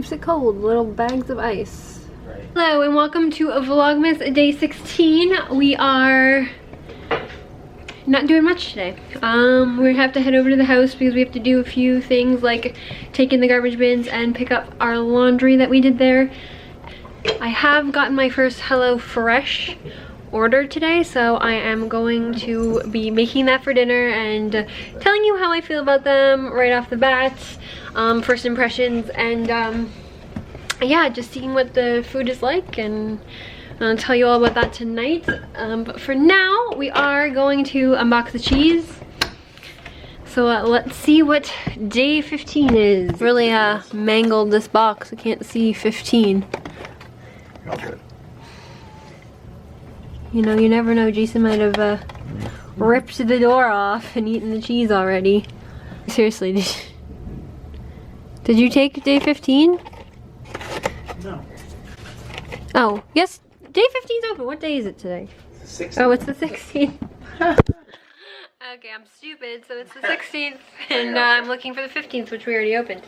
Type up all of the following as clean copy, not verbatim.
keeps it cold. Little bags of ice. Right. Hello and welcome to a Vlogmas day 16. We are not doing much today. We have to head over to the house because we have to do a few things like take in the garbage bins and pick up our laundry that we did there. I have gotten my first HelloFresh order today, so I am going to be making that for dinner and telling you how I feel about them right off the bat, first impressions, and yeah, just seeing what the food is like, and I'll tell you all about that tonight. But for now, we are going to unbox the cheese. So let's see what day 15 is. Really mangled this box. I can't see 15. Okay. You know, you never know. Jason might have ripped the door off and eaten the cheese already. Seriously, did you take day 15? No. Oh, yes. Day 15's open. What day is it today? It's the 16th. Oh, it's the 16th. Okay, I'm stupid. So it's the 16th, and I'm looking for the 15th, which we already opened.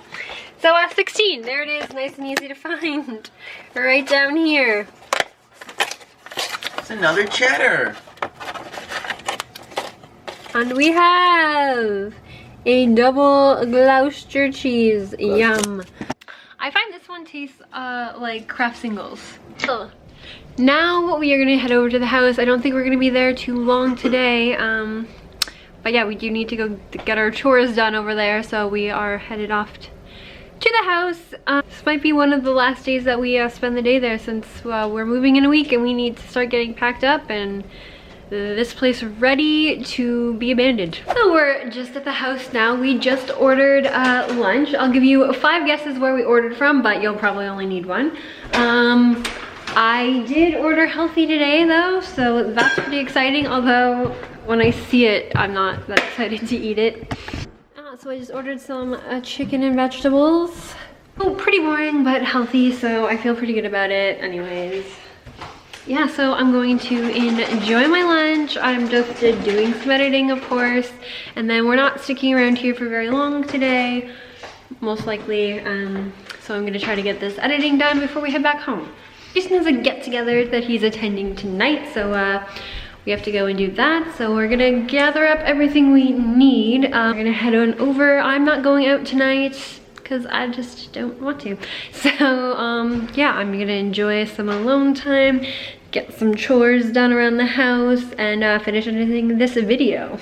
So 16. There it is. Nice and easy to find. Right down here. It's another cheddar. And we have a double Gloucester cheese. Yum. I find this one tastes like Kraft Singles. So now we are gonna head over to the house. I don't think we're gonna be there too long today. But yeah, we do need to go get our chores done over there. So we are headed off to the house. This might be one of the last days that we spend the day there, since we're moving in a week and we need to start getting packed up and this place ready to be abandoned. So we're just at the house now. We just ordered lunch. I'll give you 5 guesses where we ordered from, but you'll probably only need one. I did order healthy today though, so that's pretty exciting, although when I see it, I'm not that excited to eat it. So I just ordered some chicken and vegetables. Oh, pretty boring, but healthy, so I feel pretty good about it anyways. Yeah, so I'm going to enjoy my lunch. I'm just doing some editing, of course, and then we're not sticking around here for very long today, most likely. So I'm gonna try to get this editing done before we head back home. Jason has a get-together that he's attending tonight, so we have to go and do that. So we're gonna gather up everything we need. We're gonna head on over. I'm not going out tonight because I just don't want to. So yeah, I'm gonna enjoy some alone time, get some chores done around the house, and finish editing this video.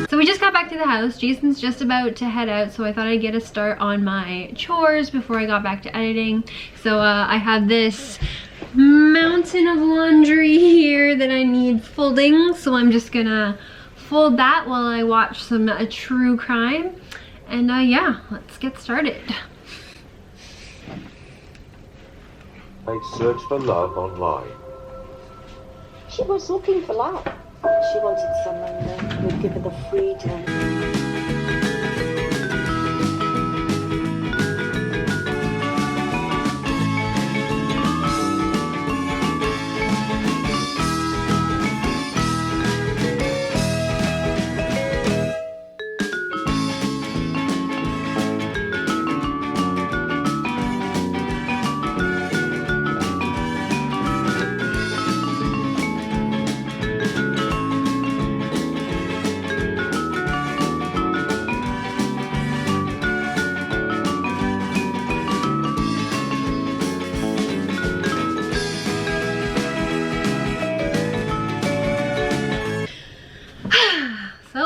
So we just got back to the house. Jason's just about to head out, so I thought I'd get a start on my chores before I got back to editing. So I have this mountain of laundry here that I need folding, so I'm just gonna fold that while I watch some true crime. And yeah, let's get started. I searched for love online. She was looking for love. She wanted someone who would give her the freedom.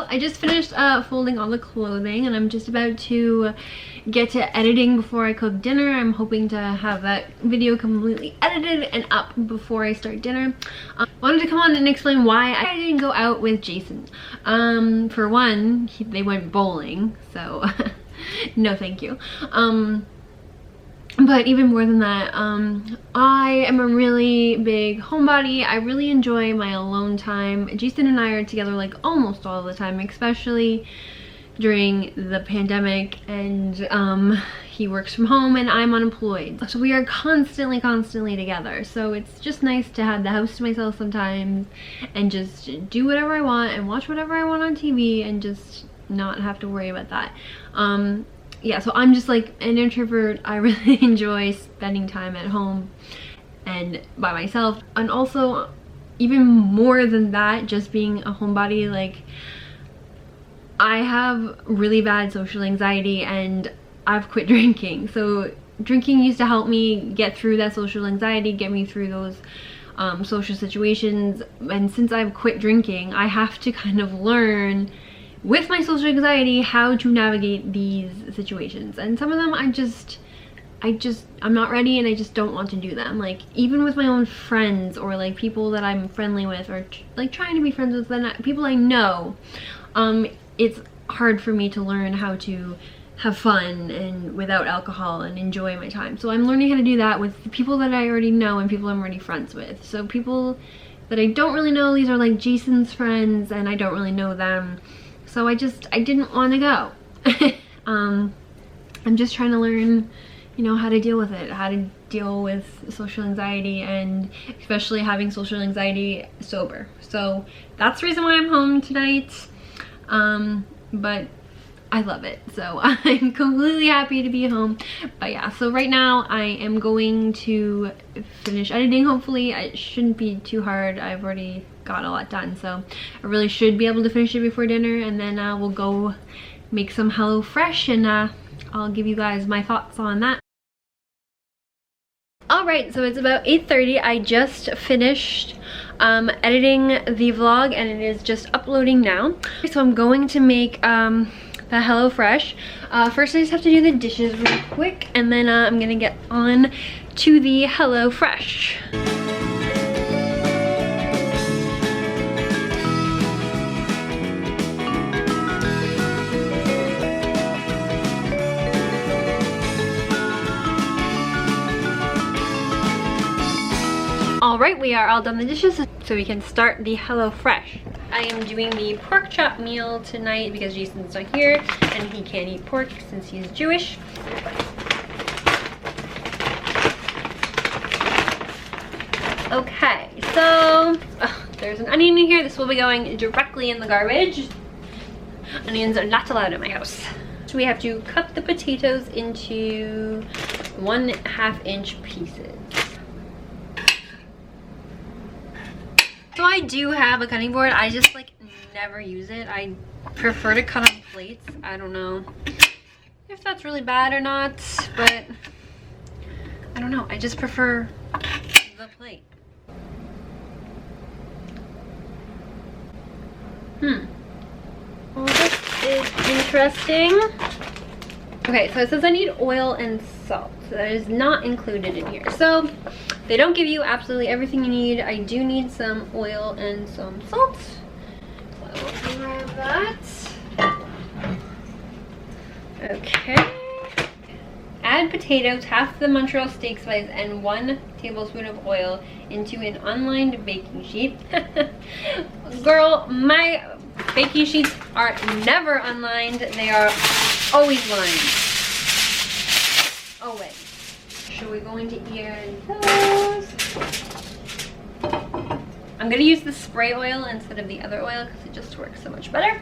I just finished folding all the clothing, and I'm just about to get to editing before I cook dinner. I'm hoping to have that video completely edited and up before I start dinner. Wanted to come on and explain why I didn't go out with Jason. For one, they went bowling, so no thank you. But even more than that, I am a really big homebody. I really enjoy my alone time. Jason and I are together like almost all the time, especially during the pandemic, and he works from home and I'm unemployed. So we are constantly together. So it's just nice to have the house to myself sometimes and just do whatever I want and watch whatever I want on TV and just not have to worry about that. Yeah, so I'm just like an introvert. I really enjoy spending time at home and by myself, and also even more than that, just being a homebody. Like, I have really bad social anxiety and I've quit drinking. So drinking used to help me get through that social anxiety, get me through those social situations, and since I've quit drinking, I have to kind of learn with my social anxiety how to navigate these situations, and some of them I'm not ready, and I just don't want to do them. Like, even with my own friends, or like people that I'm friendly with, or like trying to be friends with, then people I know, it's hard for me to learn how to have fun and without alcohol and enjoy my time. So I'm learning how to do that with the people that I already know and people I'm already friends with. So people that I don't really know, these are like Jason's friends, and I don't really know them. So I didn't want to go. I'm just trying to learn, you know, how to deal with it, how to deal with social anxiety, and especially having social anxiety sober. So that's the reason why I'm home tonight. But I love it, so I'm completely happy to be home. But yeah, so right now I am going to finish editing. Hopefully it shouldn't be too hard. I've already got a lot done, so I really should be able to finish it before dinner, and then we'll go make some HelloFresh, and I'll give you guys my thoughts on that. Alright, so it's about 8:30. I just finished editing the vlog, and it is just uploading now. So I'm going to make the HelloFresh. First I just have to do the dishes really quick, and then I'm gonna get on to the HelloFresh. Alright, we are all done the dishes, so we can start the HelloFresh. I am doing the pork chop meal tonight because Jason's not here and he can't eat pork since he's Jewish. Okay, so there's an onion in here. This will be going directly in the garbage. Onions are not allowed in my house. So we have to cut the potatoes into 1/2 inch pieces. So I do have a cutting board. I just like never use it. I prefer to cut on plates. I don't know if that's really bad or not, but I don't know. I just prefer the plate. Well, this is interesting. Okay, so it says I need oil and salt. So that is not included in here. So they don't give you absolutely everything you need. I do need some oil and some salt. So I will grab that. Okay. Add potatoes, half the Montreal steak spice, and 1 tablespoon of oil into an unlined baking sheet. Girl, my baking sheets are never unlined. They are always lined. Always. So we're going to add those. I'm going to use the spray oil instead of the other oil because it just works so much better.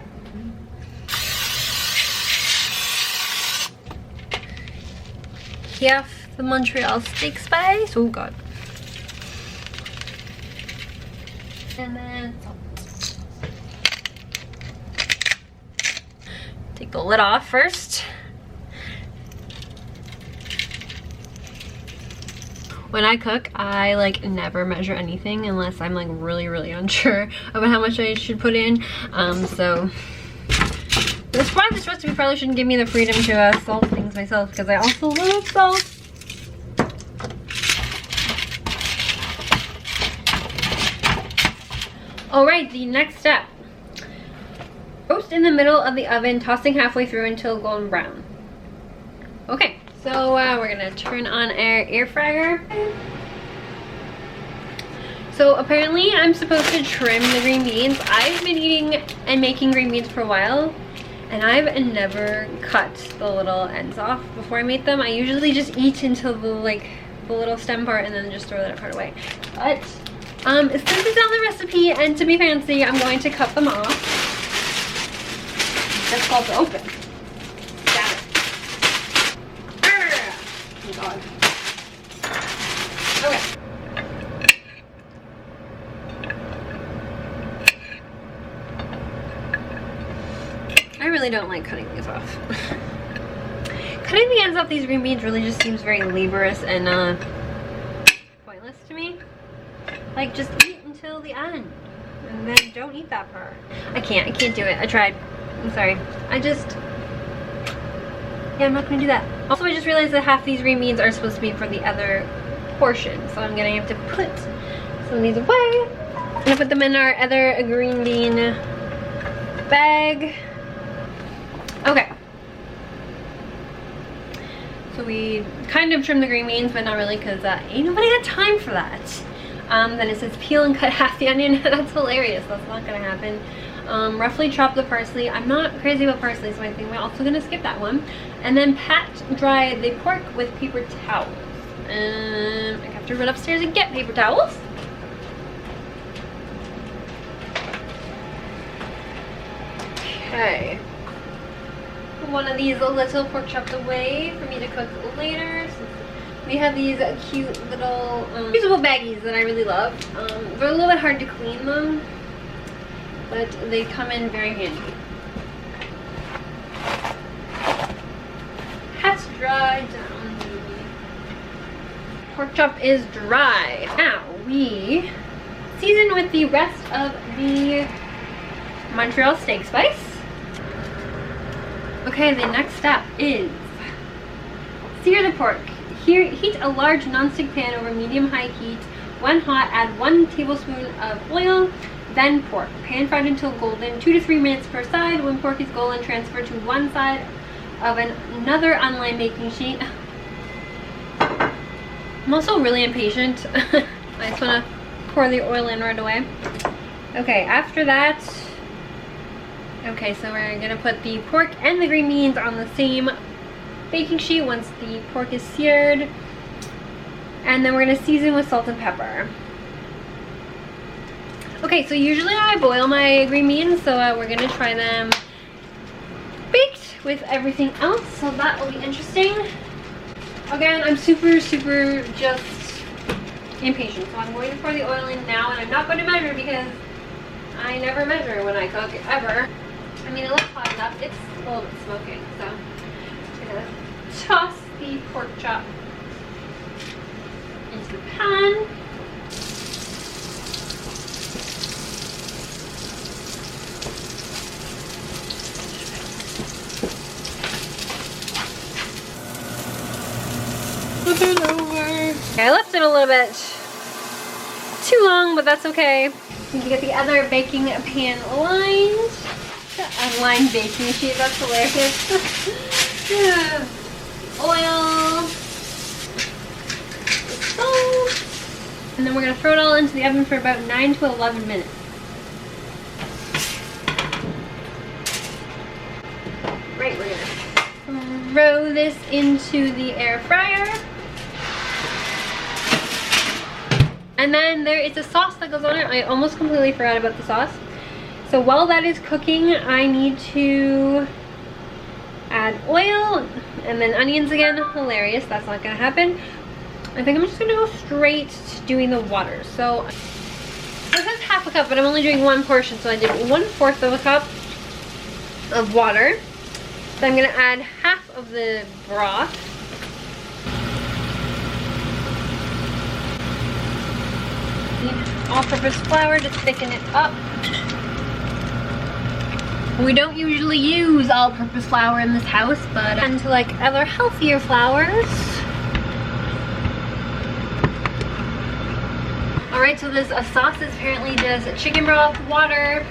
Half the Montreal steak spice. Oh god. And then salt. Take the lid off first. When I cook, I like never measure anything unless I'm like really unsure about how much I should put in. So this recipe probably shouldn't give me the freedom to salt things myself because I also love salt. Alright, the next step. Roast in the middle of the oven, tossing halfway through until golden brown. Okay. So we're gonna turn on our air fryer. So apparently I'm supposed to trim the green beans. I've been eating and making green beans for a while, and I've never cut the little ends off before I make them. I usually just eat until the little stem part and then just throw that part away. But since it's on the recipe and to be fancy, I'm going to cut them off. difficult to open. Got it. Oh my god. Okay. I really don't like cutting these off. Cutting the ends off these green beans really just seems very laborious and pointless to me. Like, just eat until the end. And then don't eat that part. I can't do it. I tried. I'm sorry. Yeah, I'm not gonna do that. Also, I just realized that half these green beans are supposed to be for the other portion. So I'm gonna have to put some of these away. I'm gonna put them in our other green bean bag. Okay. So we kind of trimmed the green beans, but not really, because ain't nobody had time for that. Then it says peel and cut half the onion. That's hilarious. That's not gonna happen. Roughly chop the parsley. I'm not crazy about parsley, so I think we're also gonna skip that one. And then pat dry the pork with paper towels. I have to run upstairs and get paper towels. Okay. One of these little pork chops away for me to cook later. We have these cute little reusable baggies that I really love. They're a little bit hard to clean them, but they come in very handy. Hat's dry down. Pork chop is dry. Now we season with the rest of the Montreal steak spice. Okay, the next step is sear the pork. Here, heat a large non-stick pan over medium-high heat. When hot, add 1 tablespoon of oil, then pork. Pan fried until golden, 2 to 3 minutes per side. When pork is golden, transfer to one side of another unlined baking sheet. I'm also really impatient. I just want to pour the oil in right away. Okay, after that, okay, so we're gonna put the pork and the green beans on the same baking sheet once the pork is seared, and then we're gonna season with salt and pepper. Okay, so usually I boil my green beans, so we're gonna try them baked with everything else, so that will be interesting. Again, I'm super just impatient, so I'm going to pour the oil in now, and I'm not going to measure because I never measure when I cook, ever. I mean, it looks hot enough. It's a little bit smoking, so I'm gonna toss the pork chop into the pan. Flip it over. Okay, I left it a little bit too long, but that's okay. You can get the other baking pan lined. Unlined baking sheet, that's hilarious. Yeah. Oil, salt, and then we're gonna throw it all into the oven for about 9 to 11 minutes. Right, we're gonna throw this into the air fryer. And then there is a sauce that goes on it. I almost completely forgot about the sauce. So while that is cooking, I need to add oil and then onions again. Hilarious, that's not gonna happen. I think I'm just gonna go straight to doing the water. So this is half a cup, but I'm only doing one portion. So I did 1/4 of a cup of water. So I'm gonna add half of the broth. Need all-purpose flour to thicken it up. We don't usually use all-purpose flour in this house, but I tend to like other healthier flours. Alright, so this sauce is apparently just chicken broth, water,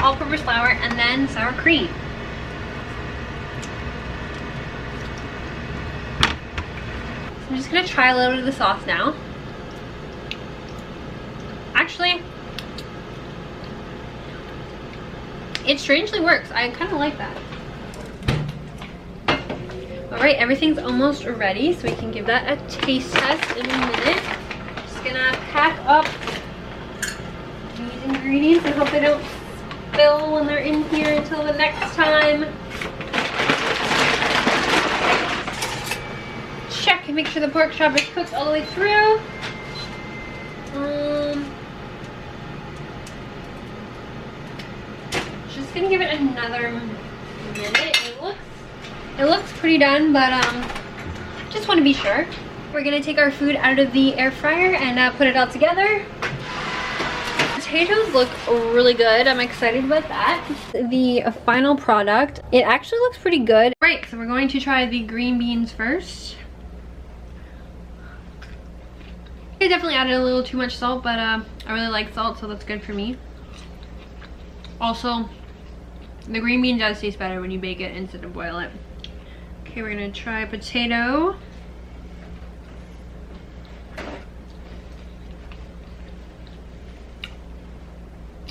all-purpose flour, and then sour cream. So I'm just gonna try a little bit of the sauce now. Actually, it strangely works. I kind of like that. Alright, everything's almost ready, so we can give that a taste test in a minute. Just gonna pack up these ingredients and hope they don't refill when they're in here until the next time. Check and make sure the pork chop is cooked all the way through. Just gonna give it another minute. It looks pretty done, but just want to be sure. We're gonna take our food out of the air fryer and put it all together. Potatoes look really good. I'm excited about that. The final product, it actually looks pretty good. Right, so we're going to try the green beans first. I definitely added a little too much salt, but I really like salt, so that's good for me. Also, the green bean does taste better when you bake it instead of boil it. Okay, we're gonna try potato.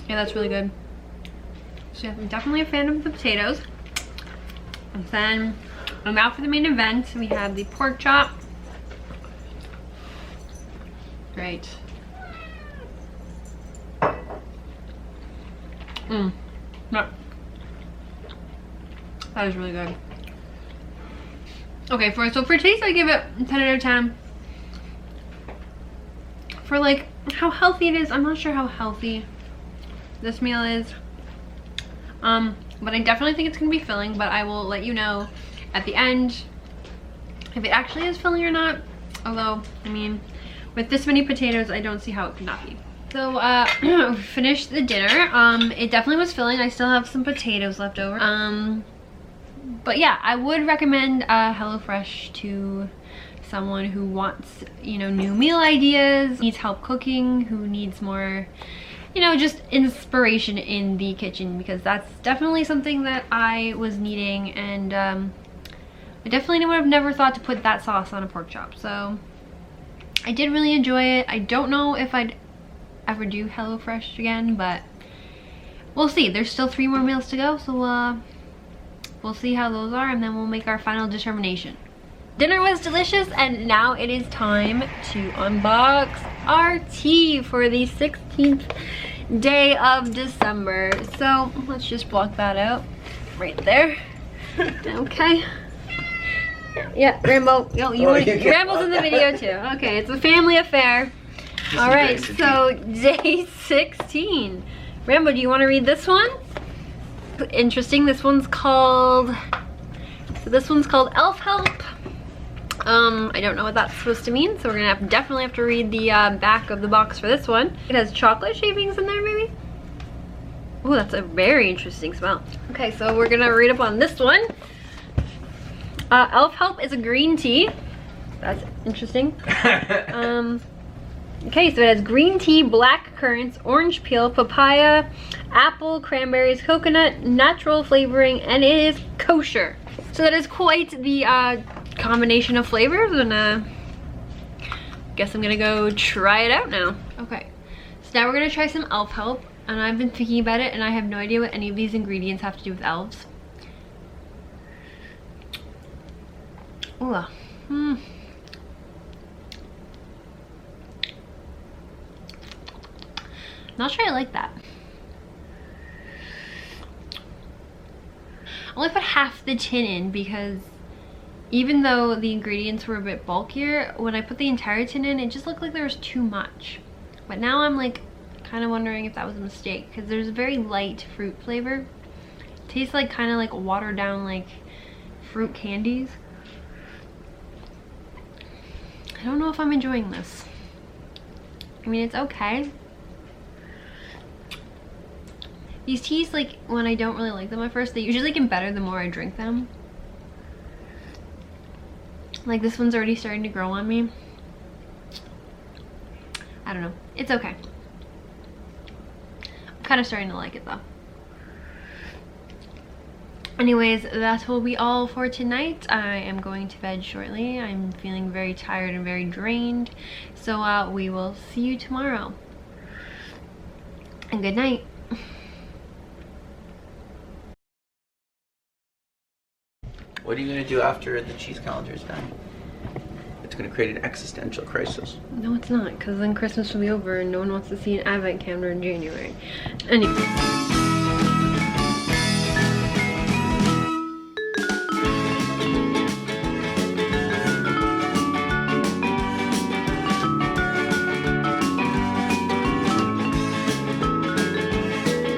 Yeah, that's really good. So yeah, I'm definitely a fan of the potatoes. And then I'm out for the main event. We have the pork chop. Great. No. That is really good. Okay, so for taste, I give it 10 out of 10. For like how healthy it is, I'm not sure how healthy this meal is. But I definitely think it's gonna be filling, but I will let you know at the end if it actually is filling or not. Although, I mean, with this many potatoes, I don't see how it could not be. So, finished the dinner. It definitely was filling. I still have some potatoes left over. But yeah, I would recommend HelloFresh to someone who wants, you know, new meal ideas, needs help cooking, who needs more, you know, just inspiration in the kitchen, because that's definitely something that I was needing, and I definitely would have never thought to put that sauce on a pork chop. So I did really enjoy it. I don't know if I'd ever do HelloFresh again, but we'll see. There's still 3 more meals to go, so we'll see how those are, and then we'll make our final determination. Dinner was delicious, and now it is time to unbox our tea for the 16th day of December. So let's just block that out right there. Okay. Yeah, Rambo. No, Rambo's in the video too. Okay, it's a family affair. All right, so day 16. Rambo, do you want to read this one? Interesting. This one's called Elf Help. I don't know what that's supposed to mean, so we're gonna definitely have to read the back of the box for this one. It has chocolate shavings in there, maybe? Oh, that's a very interesting smell. Okay, so we're gonna read up on this one. Elf Help is a green tea. That's interesting. Okay, so it has green tea, black currants, orange peel, papaya, apple, cranberries, coconut, natural flavoring, and it is kosher. So that is quite the combination of flavors, and guess I'm gonna go try it out now. Okay, so now we're gonna try some Elf Help, and I've been thinking about it, and I have no idea what any of these ingredients have to do with elves. Ooh, Not sure I like that. I only put half the tin in because even though the ingredients were a bit bulkier, when I put the entire tin in, it just looked like there was too much. But now I'm like kind of wondering if that was a mistake, because there's a very light fruit flavor. It tastes like kind of like watered down like fruit candies. I don't know if I'm enjoying this. I mean, it's okay. These teas, like, when I don't really like them at first, they usually get better the more I drink them. Like, this one's already starting to grow on me. I don't know. It's okay. I'm kind of starting to like it, though. Anyways, that will be all for tonight. I am going to bed shortly. I'm feeling very tired and very drained. So, we will see you tomorrow. And good night. What are you going to do after the cheese calendar is done? It's going to create an existential crisis. No, it's not, because then Christmas will be over and no one wants to see an advent calendar in January. Anyway.